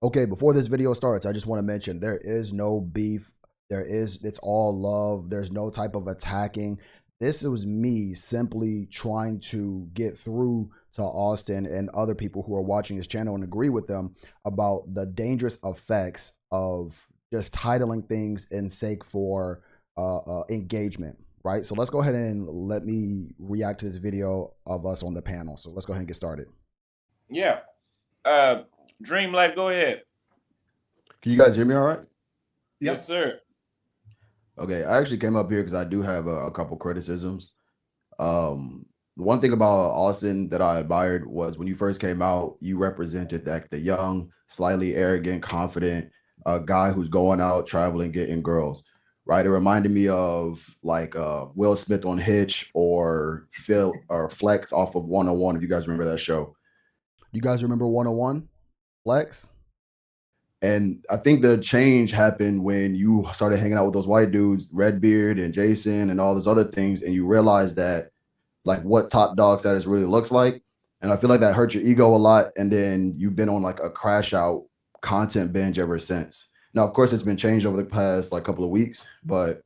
Okay, before this video starts, I just want to mention there is no beef. It's all love. There's no type of attacking. This was me simply trying to get through to Austin and other people who are watching this channel and agree with them about the dangerous effects of just titling things in sake for engagement, right? So let's go ahead and let me react to this video of us on the panel. So let's go ahead and get started. Yeah. Uh, Dream Life, go ahead. Can you guys hear me all right? Yes, sir. Okay, I actually came up here because I do have a couple criticisms. The one thing about Austin that I admired was when you first came out, you represented that the young, slightly arrogant, confident guy who's going out traveling, getting girls. Right? It reminded me of like Will Smith on Hitch or Phil or Flex off of 101. If you guys remember that show, you guys remember 101 Flex? And I think the change happened when you started hanging out with those white dudes, Redbeard and Jason and all those other things, and you realized that like what top dog status really looks like. And I feel like that hurt your ego a lot. And then you've been on like a crash out content binge ever since. Now, of course, it's been changed over the past like couple of weeks, but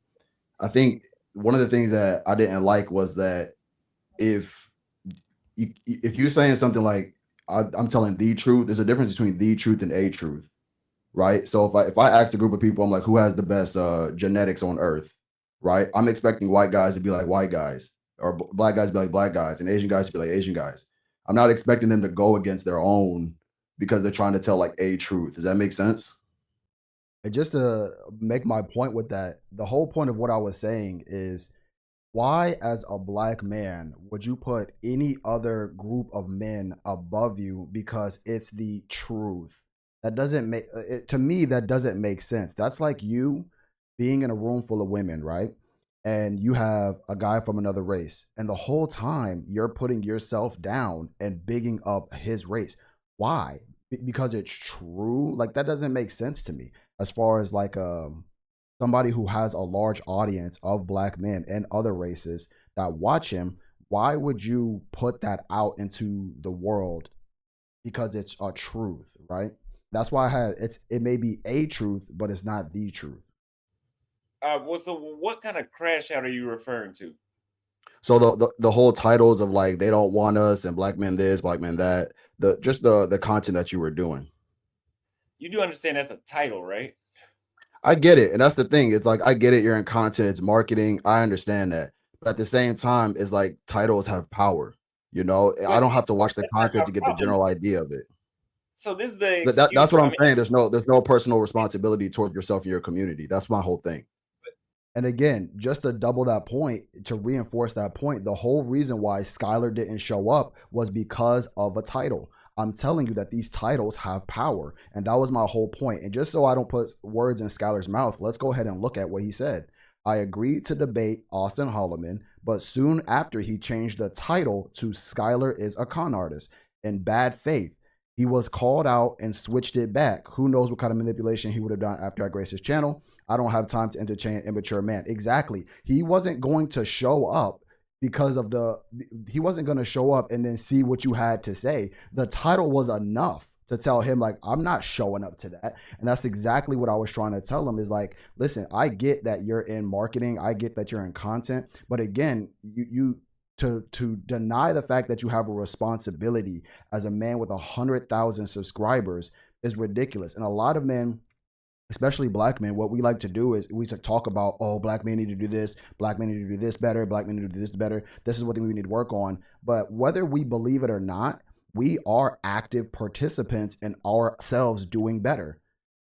I think one of the things that I didn't like was that if if you're saying something like I'm telling the truth, there's a difference between the truth and a truth, right? So if I ask a group of people, I'm like, who has the best genetics on earth, right? I'm expecting white guys to be like white guys, or black guys to be like black guys, and Asian guys to be like Asian guys. I'm not expecting them to go against their own because they're trying to tell like a truth. Does that make sense? And just to make my point with that, the whole point of what I was saying is why, as a black man, would you put any other group of men above you because it's the truth? That doesn't make it to me. That doesn't make sense. That's like you being in a room full of women, right? And you have a guy from another race, and the whole time you're putting yourself down and bigging up his race. Why? Because it's true. Like that doesn't make sense to me. As far as like somebody who has a large audience of black men and other races that watch him, why would you put that out into the world because it's a truth, right? That's why I had it may be a truth, but it's not the truth. So what kind of crash out are you referring to? So the whole titles of like they don't want us and black men this, black men that, the content that you were doing. You do understand that's a title, right? I get it. And that's the thing. It's like I get it, you're in content, it's marketing. I understand that. But at the same time, it's like titles have power. You know, I But don't have to watch the that's not content my to get the problem. general idea of it. So this is the That's excuse what for I'm saying. There's no personal responsibility toward yourself and your community. That's my whole thing. And again, just to double that point, to reinforce that point, the whole reason why Skylar didn't show up was because of a title. I'm telling you that these titles have power. And that was my whole point. And just so I don't put words in Skylar's mouth, let's go ahead and look at what he said. I agreed to debate Austin Holloman, but soon after he changed the title to Skylar is a con artist in bad faith. He was called out and switched it back. Who knows what kind of manipulation he would have done after I graced his channel. I don't have time to entertain immature man. Exactly. He wasn't going to show up because of he wasn't going to show up and then see what you had to say. The title was enough to tell him like I'm not showing up to that. And that's exactly what I was trying to tell him is like, listen, I get that you're in marketing, I get that you're in content, but again, you to deny the fact that you have a responsibility as a man with 100,000 subscribers is ridiculous. And a lot of men, especially black men, what we like to do is we talk about, oh, black men need to do this, black men need to do this better, black men need to do this better. This is what we need to work on. But whether we believe it or not, we are active participants in ourselves doing better.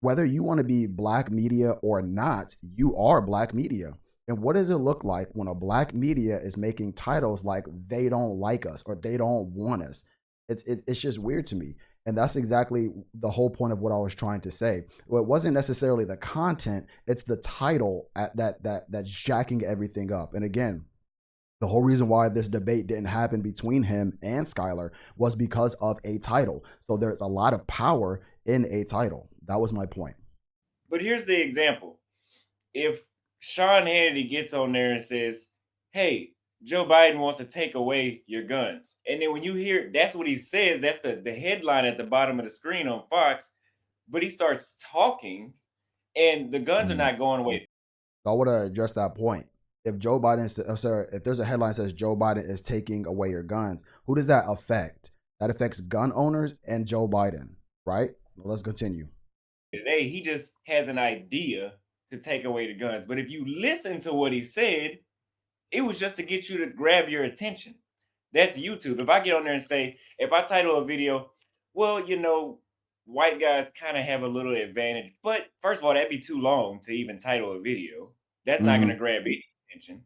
Whether you want to be black media or not, you are black media. And what does it look like when a black media is making titles like they don't like us or they don't want us? It's just weird to me. And that's exactly the whole point of what I was trying to say. Well, it wasn't necessarily the content, it's the title that's jacking everything up. And again, the whole reason why this debate didn't happen between him and Skylar was because of a title. So there's a lot of power in a title. That was my point. But here's the example. If Sean Hannity gets on there and says, hey, Joe Biden wants to take away your guns. And then when you hear that's what he says, that's the headline at the bottom of the screen on Fox. but he starts talking, and the guns are Mhm. not going away. So I want to address that point. If Joe Biden, sir, if there's a headline that says Joe Biden is taking away your guns, who does that affect? That affects gun owners and Joe Biden, right? Let's continue. Today, he just has an idea to take away the guns. But if you listen to what he said, it was just to get you to grab your attention. That's YouTube. If I get on there and say, if I title a video, well, white guys kind of have a little advantage. But first of all, that'd be too long to even title a video. That's not going to Hmm. grab any attention.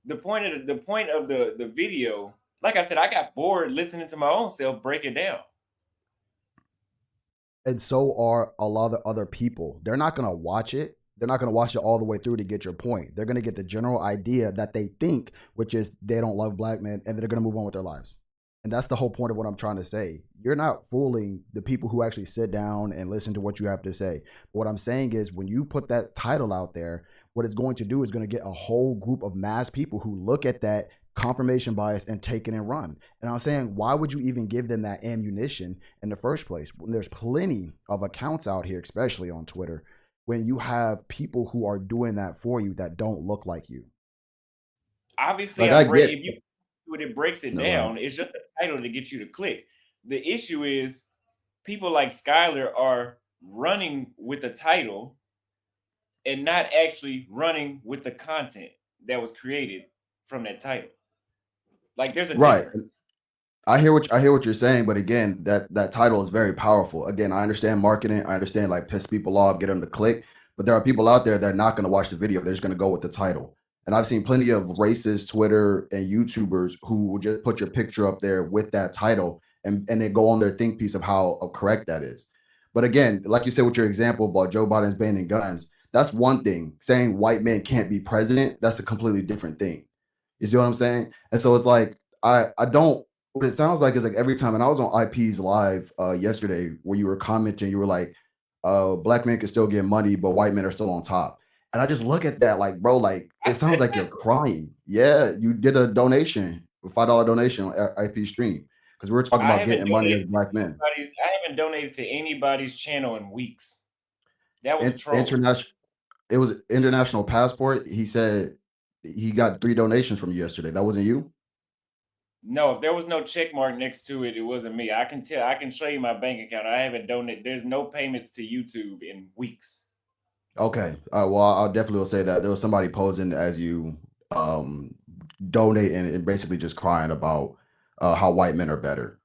The point of the video, like I said, I got bored listening to my own self break it down. And so are a lot of other people. They're not going to watch it. They're not going to watch it all the way through to get your point. They're going to get the general idea that they think, which is they don't love black men, and they're going to move on with their lives. And that's the whole point of what I'm trying to say. You're not fooling the people who actually sit down and listen to what you have to say. But what I'm saying is when you put that title out there, what it's going to do is going to get a whole group of mass people who look at that confirmation bias and take it and run. And I'm saying, why would you even give them that ammunition in the first place? When there's plenty of accounts out here, especially on Twitter, when you have people who are doing that for you that don't look like you. Obviously, Like I get if you when it breaks it no, go ahead. down, it's just a title to get you to click. The issue is people like Skylar are running with the title and not actually running with the content that was created from that title. Like there's a Right. difference. I hear what you're saying, but again, that title is very powerful. Again, I understand marketing. I understand like piss people off, get them to click, but there are people out there that are not going to watch the video. They're just going to go with the title. And I've seen plenty of racist Twitter and YouTubers who will just put your picture up there with that title and then go on their think piece of how correct that is. But again, like you said with your example about Joe Biden's banning guns, that's one thing. Saying white men can't be president, that's a completely different thing. You see what I'm saying? And so it's like I don't what it sounds like is like every time, and I was on IP's live yesterday where you were commenting, you were like, black men can still get money, but white men are still on top. And I just look at that like, bro, like I it sounds said like you're crying. Yeah, you did a donation, a $5 donation on IP stream. Because we were talking I about haven't getting money donated as black men. I haven't donated to anybody's channel in weeks. That was a troll. International it was international passport. He said he got 3 donations from you yesterday. That wasn't you? No, if there was no check mark next to it, it wasn't me. I can show you my bank account. I haven't donated. There's no payments to YouTube in weeks. Okay. Well, I'll definitely will say that there was somebody posing as you um donating and basically just crying about how white men are better.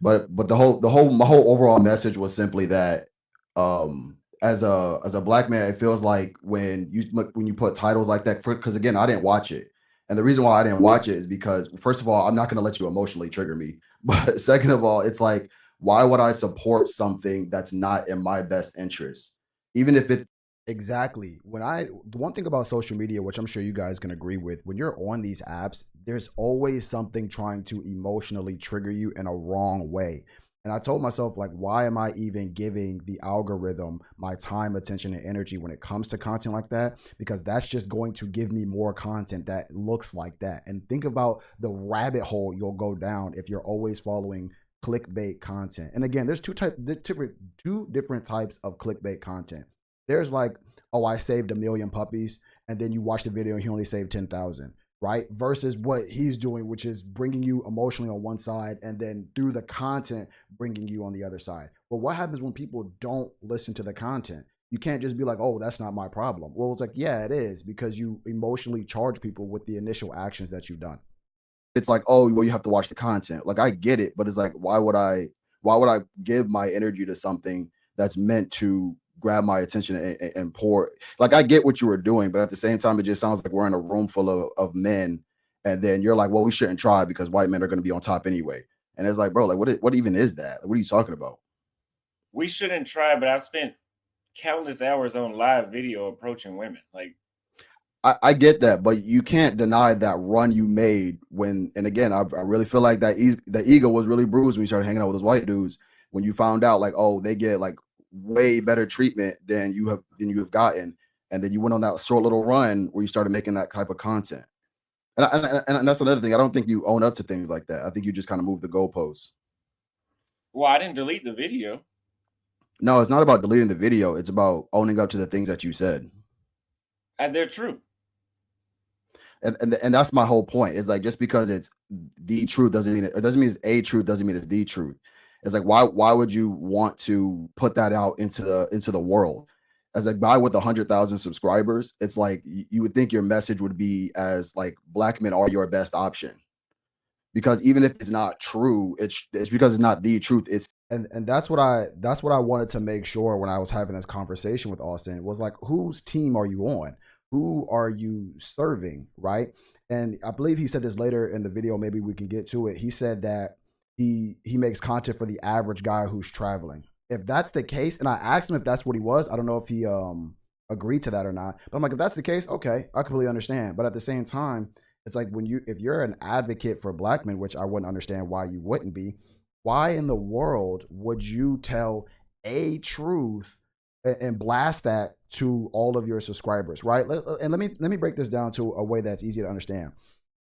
But my whole overall message was simply that as a black man, it feels like when you put titles like that, because again, I didn't watch it. And the reason why I didn't watch it is because first of all, I'm not going to let you emotionally trigger me. But second of all, it's like, why would I support something that's not in my best interest? Even if it exactly. The one thing about social media, which I'm sure you guys can agree with, when you're on these apps, there's always something trying to emotionally trigger you in a wrong way. And I told myself, like, why am I even giving the algorithm my time, attention, and energy when it comes to content like that? Because that's just going to give me more content that looks like that. And think about the rabbit hole you'll go down if you're always following clickbait content. And again, there's two different types of clickbait content. There's like, oh, I saved 1 million puppies, and then you watch the video and he only saved 10,000, right? Versus what he's doing, which is bringing you emotionally on one side and then through the content bringing you on the other side. But what happens when people don't listen to the content? You can't just be like, oh, that's not my problem. Well, it's like, yeah, it is, because you emotionally charge people with the initial actions that you've done. It's like, oh, well, you have to watch the content. Like I get it, but it's like, why would I give my energy to something that's meant to grab my attention and pour? Like I get what you were doing, but at the same time, it just sounds like we're in a room full of men, and then you're like, well, we shouldn't try because white men are going to be on top anyway. And it's like, bro, like what even is that? Like, what are you talking about? We shouldn't try, but I've spent countless hours on live video approaching women. Like I get that, but you can't deny that run you made when. And again, I really feel like the ego was really bruised when you started hanging out with those white dudes. When you found out, like, oh, they get like way better treatment than you have gotten, and then you went on that short little run where you started making that type of content. And that's another thing. I don't think you own up to things like that. I think you just kind of move the goalposts. well, I didn't delete the video. No, it's not about deleting the video. It's about owning up to the things that you said. And they're true. And that's my whole point. It's like just because it's the truth doesn't mean it doesn't mean it's a truth, doesn't mean it's the truth. It's like why would you want to put that out into the world? As a guy with 100,000 subscribers, it's like you would think your message would be as like black men are your best option. Because even if it's not true, it's because it's not the truth. It's and that's what I wanted to make sure when I was having this conversation with Austin was like, whose team are you on? Who are you serving, right? And I believe he said this later in the video. Maybe we can get to it. He said that he makes content for the average guy who's traveling. If that's the case, and I asked him if that's what he was, I don't know if he agreed to that or not. But I'm like, if that's the case, okay, I completely understand. But at the same time, it's like if you're an advocate for black men, which I wouldn't understand why you wouldn't be, why in the world would you tell a truth and blast that to all of your subscribers, right? And let me break this down to a way that's easy to understand.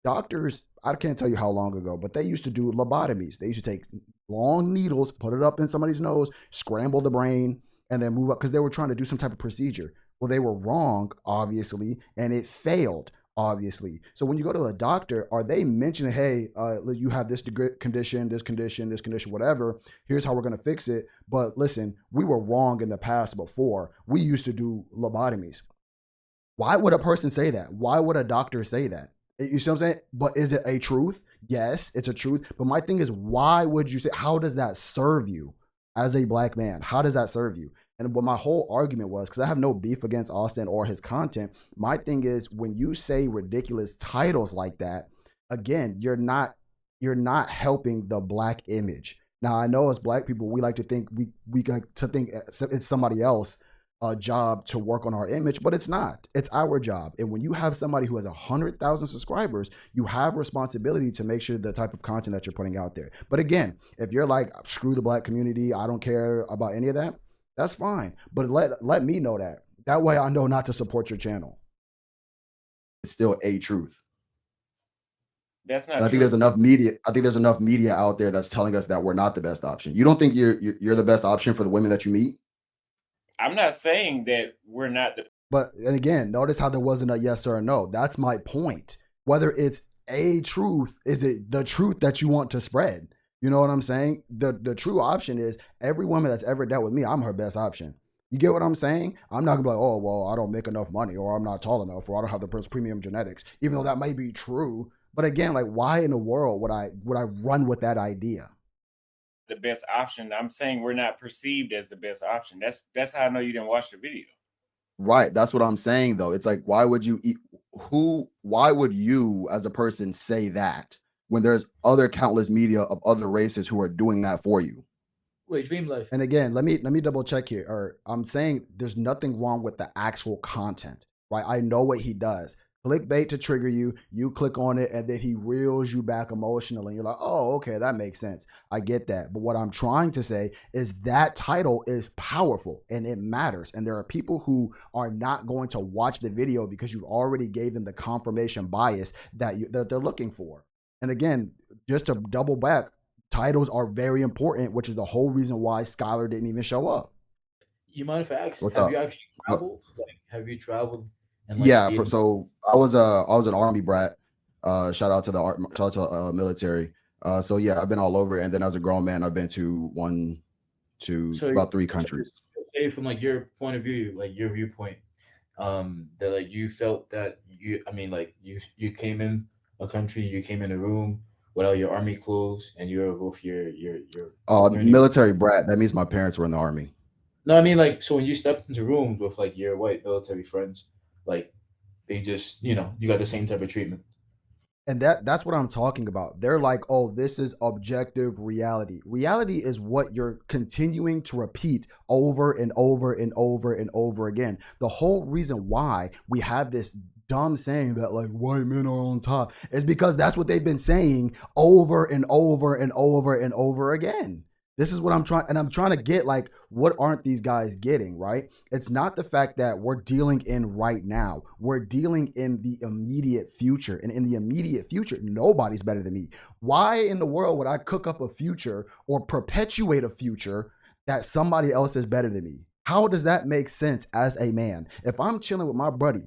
Doctors, I can't tell you how long ago, but they used to do lobotomies. They used to take long needles, put it up in somebody's nose, scramble the brain, and then move up because they were trying to do some type of procedure. Well, they were wrong, obviously, and it failed, obviously. So when you go to a doctor, are they mentioning, hey, you have this condition, this condition, this condition, whatever. Here's how we're going to fix it. But listen, we were wrong in the past before. We used to do lobotomies. Why would a person say that? Why would a doctor say that? You see what I'm saying? But is it a truth? Yes, it's a truth. But my thing is, why would you say, how does that serve you as a black man? How does that serve you? And what my whole argument was, because I have no beef against Austin or his content, my thing is when you say ridiculous titles like that, again, you're not helping the black image. Now I know as black people, we like to think we like to think it's somebody else job to work on our image, but it's not. It's our job. And when you have somebody who has 100,000 subscribers, you have responsibility to make sure the type of content that you're putting out there. But again, if you're like, screw the black community, I don't care about any of that, that's fine. But let me know that. That way I know not to support your channel. it's still a truth. That's And not I think true. there's enough media. I think there's enough media out there that's telling us that we're not the best option. You don't think you're the best option for the women that you meet? I'm not saying that we're not the But and again, notice how there wasn't a yes or a no. That's my point. Whether it's a truth, is it the truth that you want to spread? You know what I'm saying? The true option is every woman that's ever dealt with me, I'm her best option. You get what I'm saying? I'm not gonna be like, oh well, I don't make enough money, or I'm not tall enough, or I don't have the premium genetics, even though that may be true. But again, like, why in the world would I run with that idea? best option. I'm saying we're not perceived as the best option. That's how I know you didn't watch the video. Right. That's what I'm saying though. It's like, why would you eat why would you as a person say that when there's other countless media of other races who are doing that for you? Wait, Dream Life. And again, let me double check here. Or I'm saying there's nothing wrong with the actual content, right? I know what he does. Clickbait to trigger you. You click on it, and then he reels you back emotionally. You're like, oh, okay, that makes sense. I get that. But what I'm trying to say is that title is powerful and it matters. And there are people who are not going to watch the video because you already gave them the confirmation bias that they're looking for. And again, just to double back, titles are very important, which is the whole reason why Skylar didn't even show up. You mind if I ask? What's Have you up? actually Uh, traveled? Like, have you traveled and like Yeah, stayed? so I was an army brat. Shout out to shout out to military. So yeah, I've been all over, and then as a grown man, I've been to So, about three so countries. say from like your point of view, like your viewpoint, that like you felt that I mean, like you came in a country, you came in a room without your army clothes, and you're with your fraternity. Military brat. That means my parents were in the army. No, I mean like so when you stepped into rooms with like your white military friends, like they just you got the same type of treatment. And that's what I'm talking about. They're like, oh, this is objective reality. Reality is what you're continuing to repeat over and over and over and over again. The whole reason why we have this dumb saying that like white men are on top is because that's what they've been saying over and over and over and over again. This is what I'm trying to get, like, what aren't these guys getting, right? It's not the fact that we're dealing in right now. We're dealing in the immediate future. And in the immediate future, nobody's better than me. Why in the world would I cook up a future or perpetuate a future that somebody else is better than me. How does that make sense as a man? If I'm chilling with my buddy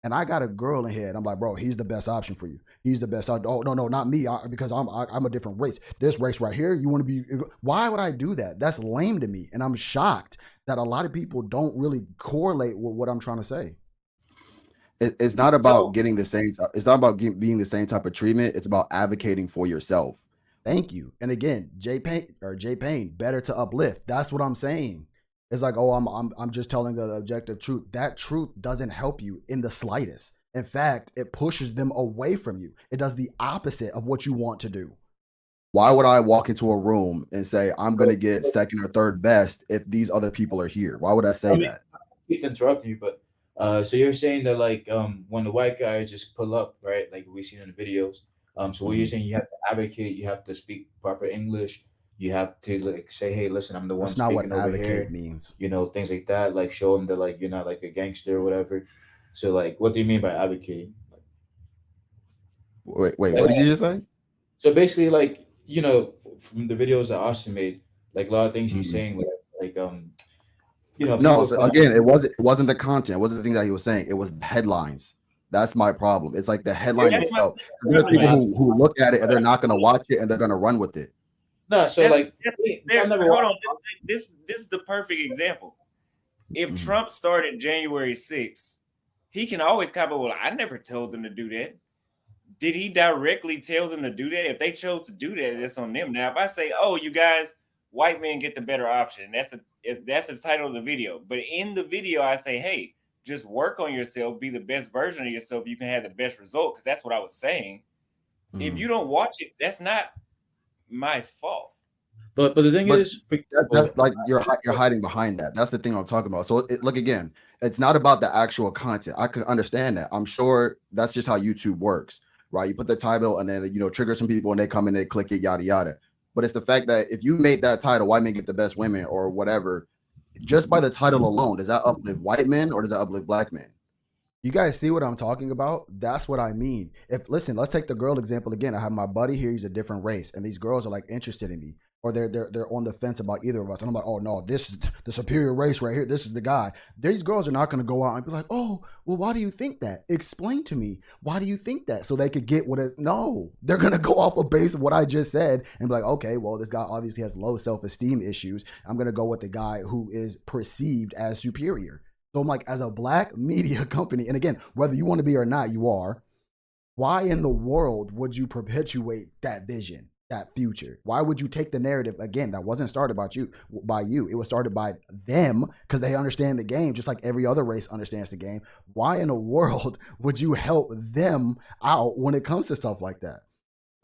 and I got a girl in here and I'm like, bro, he's the best option for you. He's the best. Oh, no, not me, because I'm a different race. This race right here, you want to be. Why would I do that? That's lame to me. And I'm shocked that a lot of people don't really correlate with what I'm trying to say. It's not about So getting the same. It's not about being the same type of treatment. It's about advocating for yourself. Thank you. And again, J Payne, better to uplift. That's what I'm saying. It's like, oh, I'm just telling the objective truth. That truth doesn't help you in the slightest. In fact, it pushes them away from you. It does the opposite of what you want to do. Why would I walk into a room and say I'm going to get second or third best if these other people are here? Why would I say that? I keep interrupting you, but so you're saying that like when the white guys just pull up, right? Like we seen in the videos. So what you're Mhm. saying, you have to advocate, you have to speak proper English, you have to like say, hey, listen, I'm the one That's not what speaking over advocate here, means. things like that. Like show them that like you're not like a gangster or whatever. So like, what do you mean by advocating? Wait, Like, what did you just say? so basically, like from the videos that Austin made, like a lot of things he's Mhm. saying, No, people so come. again, it wasn't the content. It wasn't the thing that he was saying. It was the headlines. That's my problem. It's like the headline that's my itself. There are brother. people who look at it and they're not going to watch it and they're going to run with it. No, so That's like that's I've there. never Hold watched. on. This is the perfect example. If Mhm. Trump started January 6th, he can always cop it. Well, I never told them to do that. Did he directly tell them to do that? If they chose to do that, that's on them. Now, if I say, "Oh, you guys, white men get the better option," that's the title of the video. But in the video, I say, "Hey, just work on yourself, be the best version of yourself. You can have the best result." Because that's what I was saying. If you Mhm. don't watch it, that's not my fault. But the thing But is, for that's example, like you're hiding behind that. That's the thing I'm talking about. So look again, it's not about the actual content. I can understand that. I'm sure that's just how YouTube works, right? You put the title and then trigger some people and they come in, they click it, yada yada. But it's the fact that if you made that title, "White Men Get the Best Women" or whatever, just by the title alone, does that uplift white men or does that uplift black men? You guys see what I'm talking about? That's what I mean. If listen, let's take the girl example again. I have my buddy here; he's a different race, and these girls are like interested in me, or they're on the fence about either of us. And I'm like, oh no, this is the superior race right here. This is the guy. These girls are not going to go out and be like, oh, well, why do you think that? Explain to me why do you think that, so they could get what it. No, they're going to go off a base of what I just said and be like, okay, well, this guy obviously has low self-esteem issues. I'm going to go with the guy who is perceived as superior. So I'm like, as a black media company, and again, whether you want to be or not, you are. Why in the world would you perpetuate that vision, that future? Why would you take the narrative again that wasn't started by you? It was started by them because they understand the game, just like every other race understands the game. Why in the world would you help them out when it comes to stuff like that?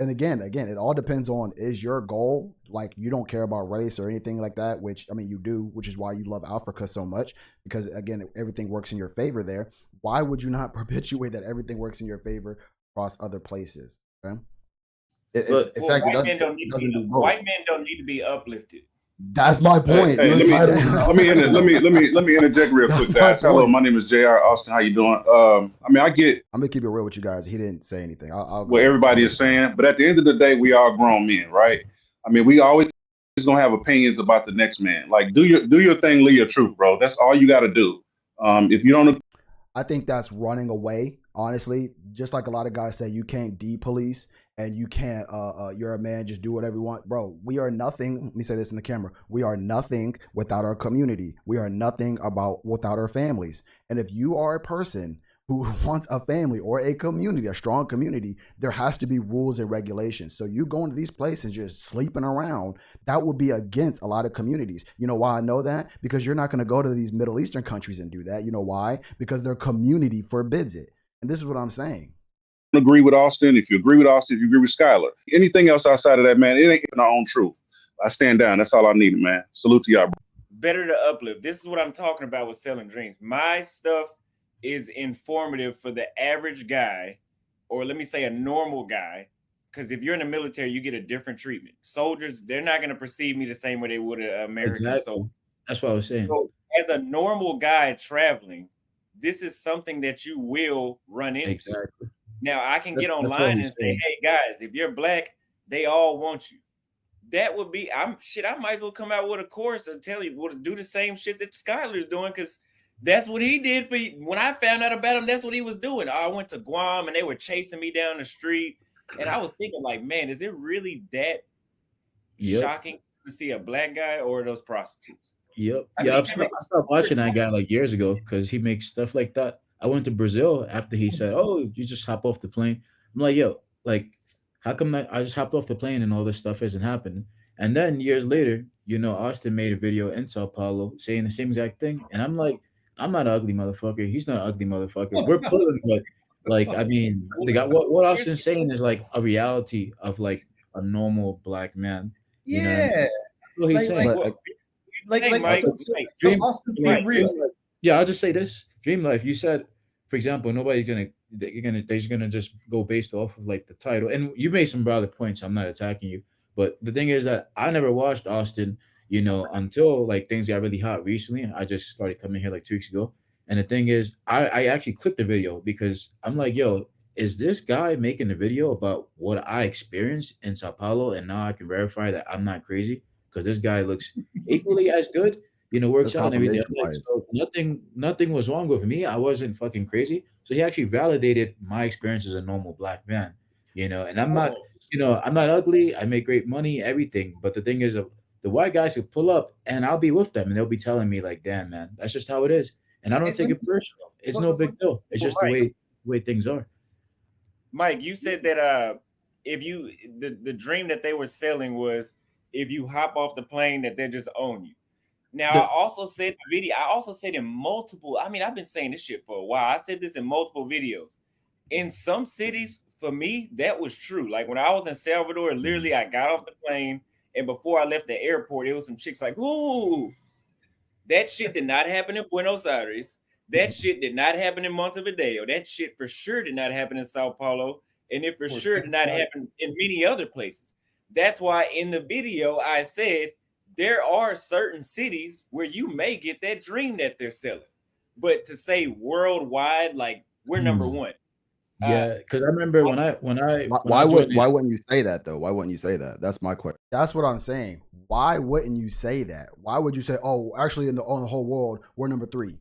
And again, it all depends on, is your goal like you don't care about race or anything like that, which I mean you do, which is why you love Africa so much, because again everything works in your favor there. Why would you not perpetuate that everything works in your favor across other places? Okay? but In Well, fact, it doesn't do both. white men don't need to be uplifted. That's my Hey, point. hey, Your let me title. let me interject real That's quick, my guys. Hello, point. my name is Jr. Austin. How you doing? I mean, I get I'm gonna keep it real with you guys. He didn't say anything. I'll what go. I'll everybody let is it go. saying, but at the end of the day, we are grown men, right? I mean, we always gonna have opinions about the next man. Like, do your thing, live your truth, bro. That's all you got to do. If you don't, I think that's running away. Honestly, just like a lot of guys say, you can't de-police and you can't. You're a man, just do whatever you want, bro. We are nothing. Let me say this in the camera. We are nothing without our community. We are nothing without our families. And if you are a person who wants a family or a community, a strong community, there has to be rules and regulations. So you go into these places just sleeping around, that would be against a lot of communities. You know why I know that? Because you're not going to go to these Middle Eastern countries and do that. You know why? Because their community forbids it. And this is what I'm saying. agree with Austin, if you agree with Austin, if you agree with Skylar, anything else outside of that, man, it ain't our own truth. I stand down. That's all I needed, man. Salute to y'all, bro. Better to uplift. This is what I'm talking about with selling dreams. My stuff is informative for the average guy, or let me say a normal guy. Because if you're in the military, you get a different treatment. Soldiers, they're not going to perceive me the same way they would an American soldier. exactly, that's what I was saying. So, as a normal guy traveling, this is something that you will run into. Exactly. Now, I can get That's what online and he's say, saying. hey, guys, if you're black, they all want you. that would be I might as well come out with a course and tell you to do the same shit that Skylar's doing, because that's what he did for you. When I found out about him, that's what he was doing. I went to Guam and they were chasing me down the street. And I was thinking, like, man, is it really that shocking to see a black guy or those prostitutes? Yep. I Yeah, mean, I stopped watching that guy like years ago because he makes stuff like that. I went to Brazil after he said, "Oh, you just hop off the plane." I'm like, "Yo, like, how come I just hopped off the plane and all this stuff isn't happening?" And then years later, Austin made a video in Sao Paulo saying the same exact thing, and I'm like, "I'm not an ugly motherfucker. He's not an ugly motherfucker. We're pulling, but like, I mean, the guy, what Austin's saying is like a reality of like a normal black man. You know what I mean? Yeah. That's what he's saying. But Hey, Mike, so Dream, Austin's Dream being real. Life. Yeah, I'll just say this: Dream Life. You said, for example, nobody's gonna they're just gonna just go based off of like the title, and you made some valid points. I'm not attacking you, but the thing is that I never watched Austin, until like things got really hot recently. I just started coming here like 2 weeks ago, and the thing is, I actually clicked the video because I'm like, yo, is this guy making a video about what I experienced in Sao Paulo, and now I can verify that I'm not crazy because this guy looks equally as good, works that's out and everything. confirmation I'm like, bias. so nothing was wrong with me. I wasn't fucking crazy. So he actually validated my experience as a normal black man, and I'm not ugly. I make great money, everything. But the thing is, the white guys could pull up and I'll be with them and they'll be telling me like, damn, man, that's just how it is. And I don't And take let it personal. It's no big deal. It's just the way things are. Mike, you said that if you the dream that they were selling was if you hop off the plane that they just own you. Now, I also said in the video, I also said in multiple, I mean, I've been saying this shit for a while. I said this in multiple videos. In some cities, for me, that was true. Like when I was in Salvador, literally I got off the plane and before I left the airport, it was some chicks like, ooh, that shit did not happen in Buenos Aires. That shit did not happen in Montevideo. That shit for sure did not happen in Sao Paulo. And it for sure did not happen in many other places. That's why in the video I said there are certain cities where you may get that dream that they're selling. But to say worldwide, like we're number one. Yeah, because I remember when I Why wouldn't you say that though? Why wouldn't you say that? That's my question. That's what I'm saying. Why wouldn't you say that? Why would you say, "Oh, actually, on the whole world, we're number 3"?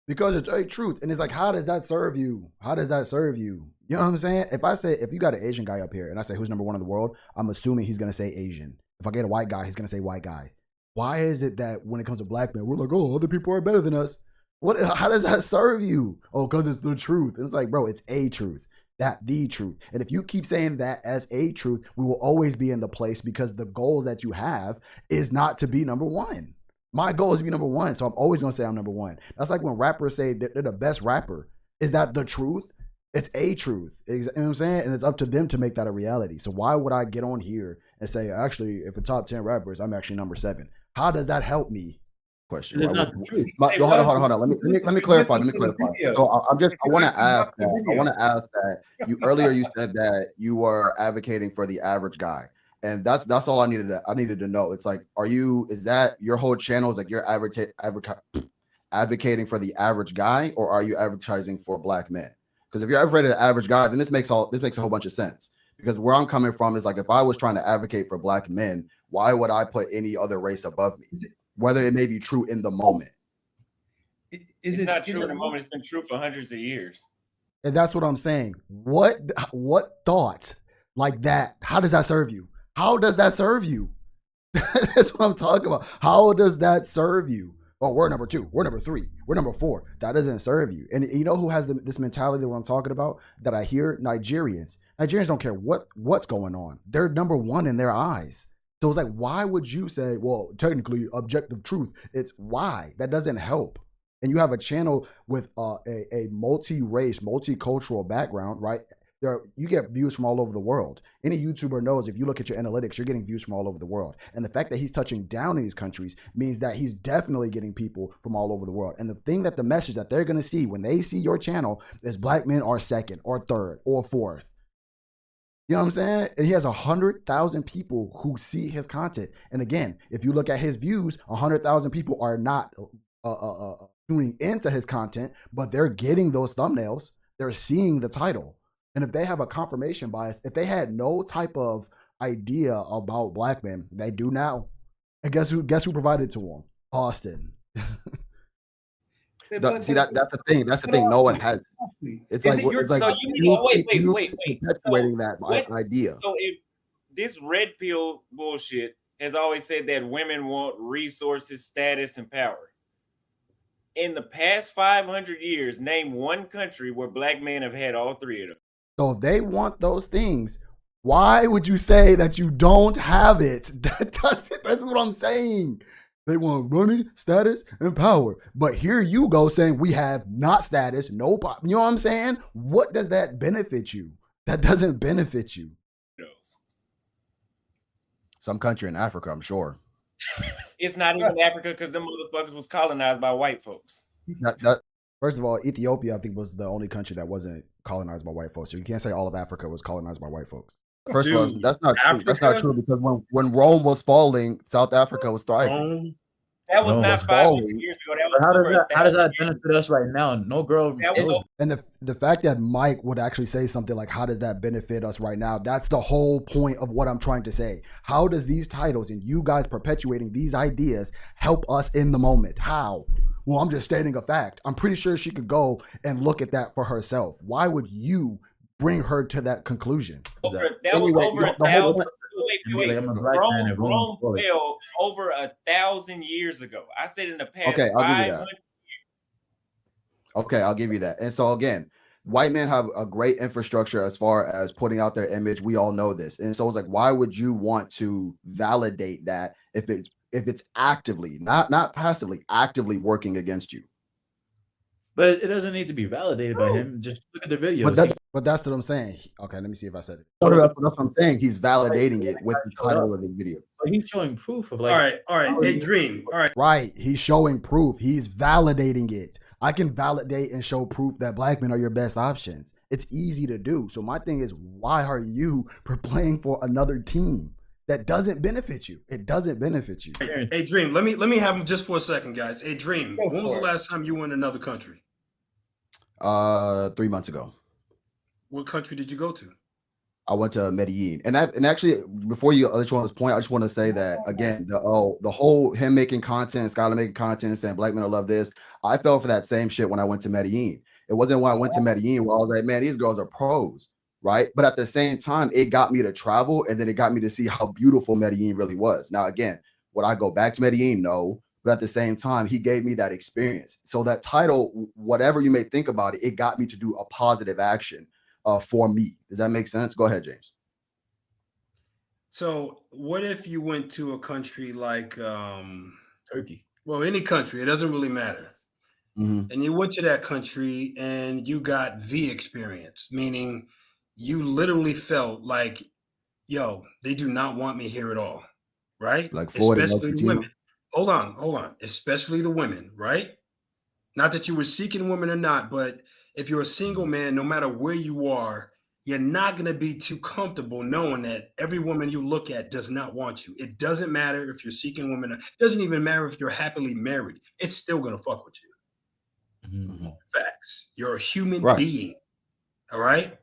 Because it's a truth, and it's like, how does that serve you? How does that serve you? You know what I'm saying? If you got an Asian guy up here, and I say who's number 1 in the world, I'm assuming he's gonna say Asian. If I get a white guy, he's gonna say white guy. Why is it that when it comes to black men, we're like, oh, other people are better than us? What? How does that serve you? Oh, because it's the truth. And it's like, bro, it's a truth. The truth. And if you keep saying that as a truth, we will always be in the place because the goal that you have is not to be number 1. My goal is to be number 1. So I'm always going to say I'm number 1. That's like when rappers say they're the best rapper. Is that the truth? It's a truth. You know what I'm saying? And it's up to them to make that a reality. So why would I get on here and say, actually, if the top 10 rappers, I'm actually number 7? How does that help me? Question. It's not the truth. Hold on. Let me clarify. So I want to ask that. You earlier you said that you were advocating for the average guy, and that's all I needed to know. It's like, is that your whole channel? Is like you're advocating for the average guy, or are you advertising for black men? Because if you're advocating for the average guy, then this makes a whole bunch of sense. Because where I'm coming from is like, if I was trying to advocate for black men, why would I put any other race above me? Whether it may be true in the moment. It's not true in the moment. It's been true for hundreds of years. And that's what I'm saying. What thoughts like that? How does that serve you? How does that serve you? That's what I'm talking about. How does that serve you? Oh, we're number 2. We're number 3. We're number 4. That doesn't serve you. And you know who has this mentality that I'm talking about that I hear? Nigerians. Nigerians don't care what's going on. They're number 1 in their eyes. So it's like, why would you say, well, technically objective truth? It's why. That doesn't help. And you have a channel with a multi-race, multicultural background, right? You get views from all over the world. Any YouTuber knows if you look at your analytics, you're getting views from all over the world. And the fact that he's touching down in these countries means that he's definitely getting people from all over the world. And the message that they're going to see when they see your channel is black men are 2nd or 3rd or 4th. You know what I'm saying? And he has 100,000 people who see his content. And again, if you look at his views, 100,000 people are not tuning into his content, but they're getting those thumbnails. They're seeing the title. And if they have a confirmation bias, if they had no type of idea about black men. They do now. And guess who provided to them? Austin. See that's the thing. That's the thing. No one has. It's Is like it your it's like so you need wait, you wait. keep So perpetuating that what idea. so if this red pill bullshit has always said that women want resources, status, and power. In the past 500 years, name one country where black men have had all three of them. So if they want those things, why would you say that you don't have it? That's what I'm saying. They want money, status, and power. But here you go saying we have not status, no power. You know what I'm saying? What does that benefit you? That doesn't benefit you. Some country in Africa, I'm sure. It's not even Africa because them motherfuckers was colonized by white folks. First of all, Ethiopia, I think, was the only country that wasn't colonized by white folks. So you can't say all of Africa was colonized by white folks. First of all, that's not true. That's not true because when Rome was falling, South Africa was thriving. That was not 500 years ago. That was how does that benefit us right now? No girl. And the fact that Mike would actually say something like, how does that benefit us right now? That's the whole point of what I'm trying to say. How does these titles and you guys perpetuating these ideas help us in the moment? How? Well, I'm just stating a fact. I'm pretty sure she could go and look at that for herself. Why would you bring her to that conclusion? That was over 1,000. Rome fell over 1,000 years ago. I said in the past. Okay, I'll give you that. Okay, I'll give you that. And so again, white men have a great infrastructure as far as putting out their image. We all know this. And so it's like, why would you want to validate that if it's actively, not passively, actively working against you? But it doesn't need to be validated by him. Just look at the videos. But that's what I'm saying. Okay, let me see if I said it. That's what I'm saying. He's validating it with the title of the video. But he's showing proof of like. All right. Hey, Dream. All right. Right. He's showing proof. He's validating it. I can validate and show proof that black men are your best options. It's easy to do. So my thing is, why are you playing for another team that doesn't benefit you? It doesn't benefit you. Hey, Dream. Let me have him just for a second, guys. Hey, Dream. When was the last time you were in another country? 3 months ago. What country did you go to? I went to Medellin, and actually, before you let you on this point, I just want to say that again, the whole him making content, Skylar making content, saying black men love this. I fell for that same shit when I went to Medellin. It wasn't when I went to Medellin where I was like, man, these girls are pros, right? But at the same time, it got me to travel, and then it got me to see how beautiful Medellin really was. Now, again, would I go back to Medellin? No. But at the same time, he gave me that experience. So that title, whatever you may think about it, it got me to do a positive action for me. Does that make sense? Go ahead, James. So what if you went to a country like Turkey? Well, any country, it doesn't really matter. Mm-hmm. And you went to that country and you got the experience, meaning you literally felt like, yo, they do not want me here at all, right? Like Florida, especially the women. Hold on. Especially the women, right? Not that you were seeking women or not, but if you're a single man, no matter where you are, you're not going to be too comfortable knowing that every woman you look at does not want you. It doesn't matter if you're seeking women. It doesn't even matter if you're happily married. It's still going to fuck with you. Mm-hmm. Facts. You're a human Right. being. All right.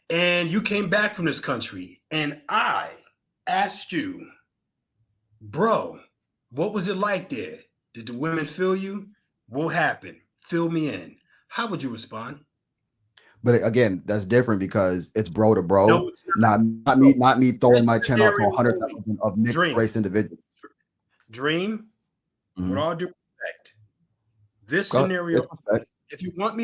And you came back from this country and I asked you, bro, what was it like there? Did the women feel you? What happened? Fill me in. How would you respond? But again, that's different because it's bro to bro, No, not me throwing my channel to 100,000 of mixed race individuals. Dream, Mhm. with all due respect, this Go- scenario, disrespect. if you want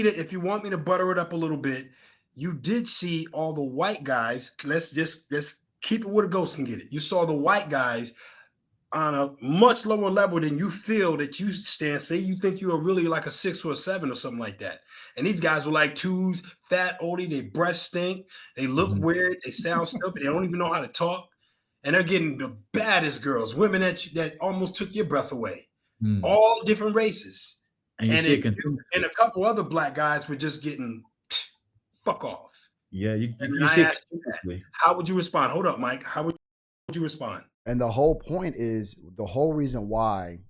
me to butter it up a little bit, you did see all the white guys. Let's keep it where the ghost can get it. You saw the white guys on a much lower level than you feel that you stand. Say you think you are really like a 6 or a 7 or something like that. And these guys were like 2s, fat, oldie, they breath stink, they look weird, they sound stupid, they don't even know how to talk. And they're getting the baddest girls, women that almost took your breath away. All different races. And a couple other black guys were just getting fuck off. Yeah, you I asked you that. How would you respond? Hold up, Mike. How would you respond? And the whole point is, the whole reason why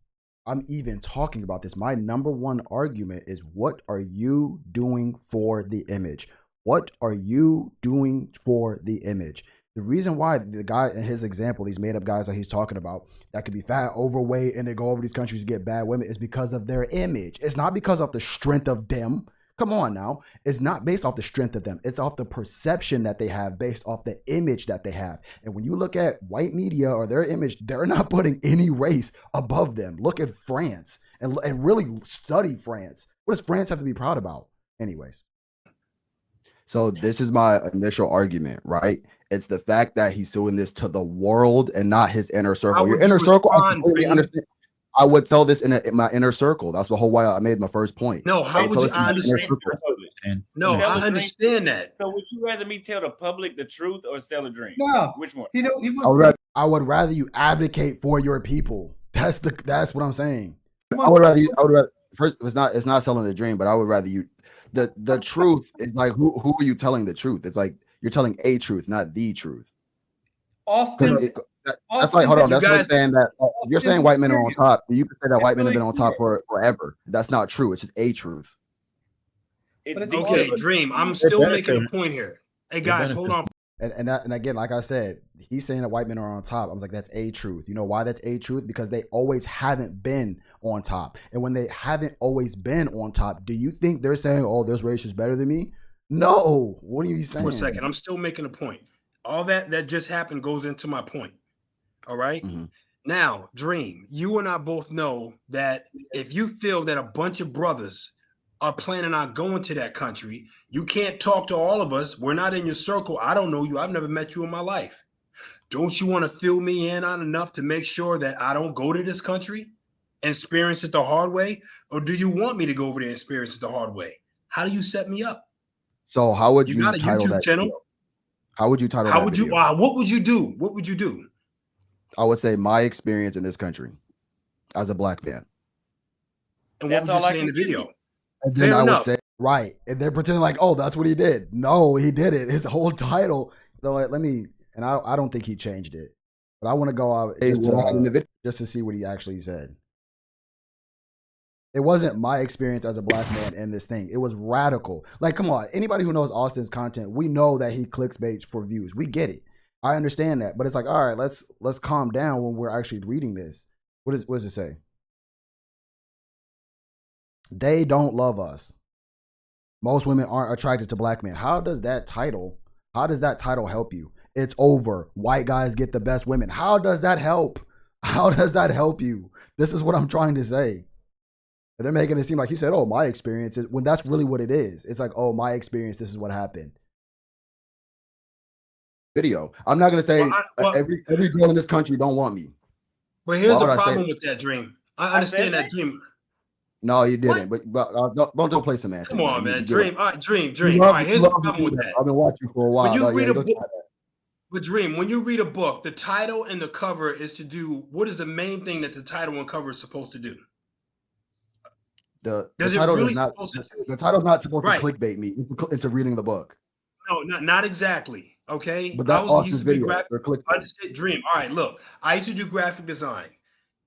I'm even talking about this, my number one argument is, what are you doing for the image? What are you doing for the image? The reason why the guy in his example, these made up guys that he's talking about that could be fat, overweight, and they go over these countries to get bad women is because of their image. It's not because of the strength of them. Come on now. It's not based off the strength of them. It's off the perception that they have based off the image that they have. And when you look at white media or their image, they're not putting any race above them. Look at France and really study France. What does France have to be proud about? Anyways. So this is my initial argument, right? It's the fact that he's doing this to the world and not his inner circle. Your inner circle, I completely understand. I would tell this in my inner circle. That's the whole why I made my first point. No, how would you? I understand. No, Sell I a understand that. So would you rather me tell the public the truth or sell a dream? No. Which one? I would rather you advocate for your people. That's what I'm saying. I would rather first it's not selling a dream, but I would rather you the truth is like who are you telling the truth? It's like you're telling a truth, not the truth. Austin, that's like hold on. That's like saying that if you're saying white men are on top, you can say that white men have been on top for forever. That's not true. It's just a truth. It's okay, Dream. I'm still making a point here. Hey guys, hold on. And again, like I said, he's saying that white men are on top. I was like, that's a truth. You know why that's a truth? Because they always haven't been on top. And when they haven't always been on top, do you think they're saying, oh, this race is better than me? No. What are you saying? For a second, I'm still making a point. All that just happened goes into my point. All right. Mm-hmm. Now, Dream, you and I both know that if you feel that a bunch of brothers are planning on going to that country, you can't talk to all of us. We're not in your circle. I don't know you. I've never met you in my life. Don't you want to fill me in on enough to make sure that I don't go to this country and experience it the hard way? Or do you want me to go over there and experience it the hard way? How do you set me up? So how would you got a title YouTube that channel? video? How would you title How that would video? you what would you do? What would you do? I would say my experience in this country as a black man. And That's what would you all say I in the can video? And then Fair I enough. would say Right. And they're pretending like, oh, that's what he did. No, he did it. His whole title. You know what? Let me, and I don't think he changed it, but I want to go out just to see what he actually said. It wasn't my experience as a black man in this thing. It was radical. Like, come on. Anybody who knows Austin's content, we know that he clickbaits for views. We get it. I understand that. But it's like, all right, let's calm down when we're actually reading this. What does it say? They don't love us. Most women aren't attracted to black men. How does that title help you? It's over. White guys get the best women. How does that help? How does that help you? This is what I'm trying to say. And they're making it seem like he said, oh, my experience is, when that's really what it is. It's like, oh, my experience, this is what happened. Video. I'm not gonna say every girl in this country don't want me. But here's the problem with that, Dream. I understand that, Dream. No, you didn't. What? But don't play semantics. Come on, man. Dream. All right, Dream. All right, here's the problem with that. I've been watching for a while. When you read a book, but Dream, when you read a book, the title and the cover is to do what is the main thing that the title and cover is supposed to do? The title is not. The title's not supposed to clickbait me into reading the book. No, not exactly. Okay, but that I used to be graphic. Dream. All right, look, I used to do graphic design.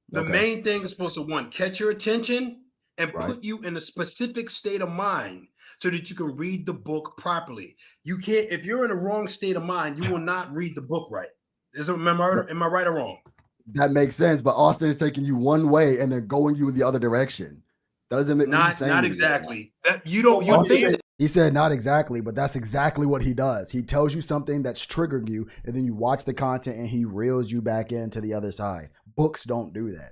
The main thing is supposed to catch your attention and put you in a specific state of mind so that you can read the book properly. You can't, if you're in a wrong state of mind, you will not read the book right. Am I right or wrong? That makes sense, but Austin is taking you one way and then going you in the other direction. That doesn't make not exactly. That you don't. You think that. He said not exactly, but that's exactly what he does. He tells you something that's triggering you, and then you watch the content, and he reels you back into the other side. Books don't do that.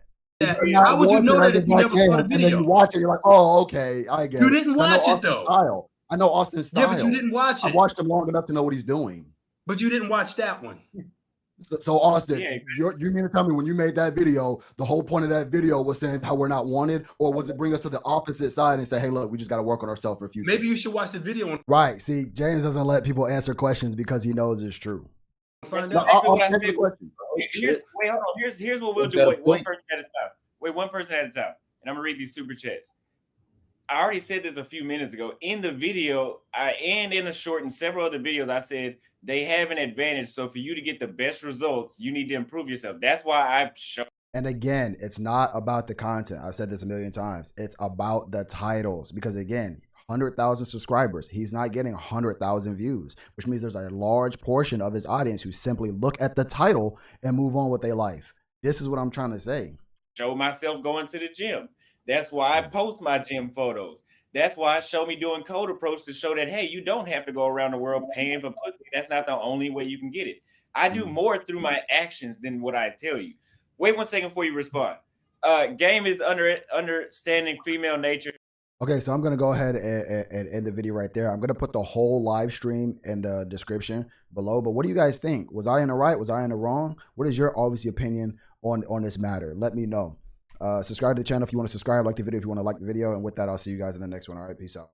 How would you know that if you never saw the video? And then you watch it, you're like, oh, okay, I get it. You didn't watch it though. Style. I know Austin's style. Yeah, but you didn't watch it. I watched him long enough to know what he's doing. But you didn't watch that one. So Austin, you mean to tell me when you made that video, the whole point of that video was saying how we're not wanted, or was it bring us to the opposite side and say, hey, look, we just got to work on ourselves for a few Maybe you should watch the video. Right. See, James doesn't let people answer questions because he knows it's true. Here's what we'll do. Wait one person at a time. And I'm going to read these super chats. I already said this a few minutes ago. In the video, and in a short and several other videos, I said they have an advantage. So for you to get the best results, you need to improve yourself. That's why I show. And again, it's not about the content. I've said this a million times. It's about the titles. Because again, 100,000 subscribers. He's not getting 100,000 views, which means there's a large portion of his audience who simply look at the title and move on with their life. This is what I'm trying to say. Show myself going to the gym. That's why I post my gym photos. That's why I show me doing code approach to show that, hey, you don't have to go around the world paying for pussy. That's not the only way you can get it. I do more through my actions than what I tell you. Wait 1 second before you respond. Game is understanding female nature. Okay, so I'm going to go ahead and end the video right there. I'm going to put the whole live stream in the description below. But what do you guys think? Was I in the right? Was I in the wrong? What is your obvious opinion on this matter? Let me know. Subscribe to the channel if you want to subscribe. Like the video if you want to like the video. And with that, I'll see you guys in the next one. All right, peace out.